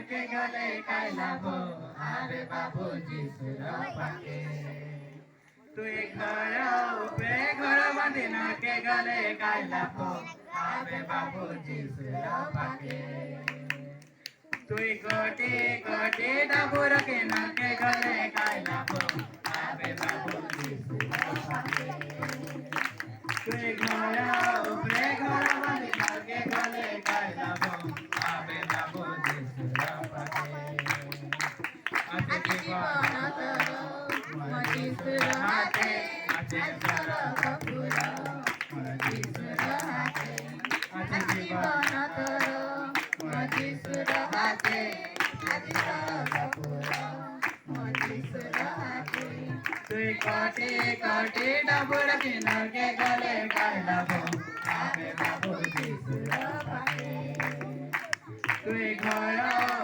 নরকে গলে কাইলাবো আবে বাবু যিশুর পাকে তুই ঘর উপরে ঘর বাঁধি নরকে গলে কাইলাবো আবে বাবু যিশুর পাকে তুই কোটি কোটি ডাবুরকে নরকে গলে কাইলাবো আবে বাবু যিশুর পাকে তুই ঘর উপরে ঘর বাঁধি নরকে গলে কাইলাবো আবে বাবু যিশুর পাকে আছে জীবন তোর মো যিশুর হাতে আছে স্বর্গ পুর মো যিশুর হাতে আছে জীবন তোর মো যিশুর হাতে আছে স্বর্গ পুর মো যিশুর হাতে তুই কোটি কোটি ডাবুর কিনারকে গলে কাইলাবো আবে বাবু যিশুর পাকে তুই ঘর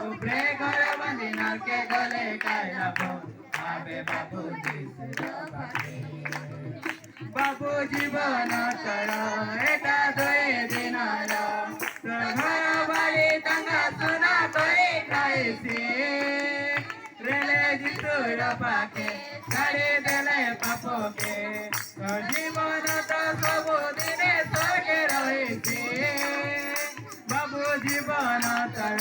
উপরে ঘর বাঁধি নরকে গলে কাইলাবো আবে বাবু যিশুর পাকে বাবু জীবন তোর এটা দুই দিনর তোর ঘর বাড়ি টাঙ্গা সোনা করে খাইছি রেলে যিশুর পাকে ছাড়ি দেলে পাপকে তোর জীবন তো ସବୁদিনে স্বর্গে রয়েছে বাবু জীবন তোর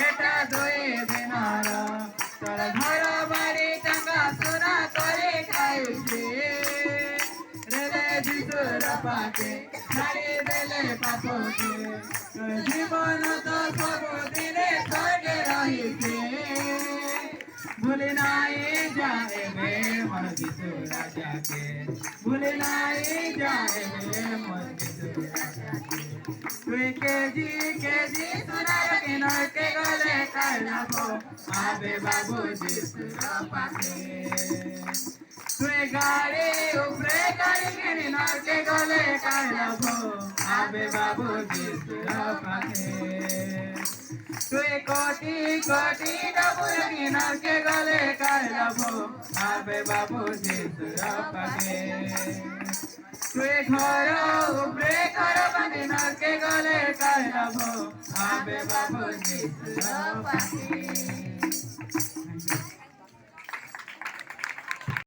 এটা দুই দিনর তোর ঘর বাড়ি টাঙ্গা সোনা করে খাইছি রেলে যিশুর পাকে ছাড়ি দেলে পাপকে তোর জীবন তো ସବୁদিনে স্বর্গে রয়েছে ভুলে নাই যাইবে মন যিশু রাজাকে ভুলে নাই যাইবে মন যিশু রাজাকে তুই কেজি কেজি সোনারকে নরকে গলে কাইলাবো আবে বাবু যিশুর পাকে তুই গাড়ি উপরে গাড়ি কিনি নরকে গলে কাইলাবো আবে বাবু যিশুর পাকে তুই কোটি কোটি ডাবুর কিনারকে গলে কাইলাবো আবে বাবু যিশুর পাকে তুই ঘর উপরে ঘর বাঁধি নরকে গলে কাইলাবো আবে বাবু যিশুর পাকে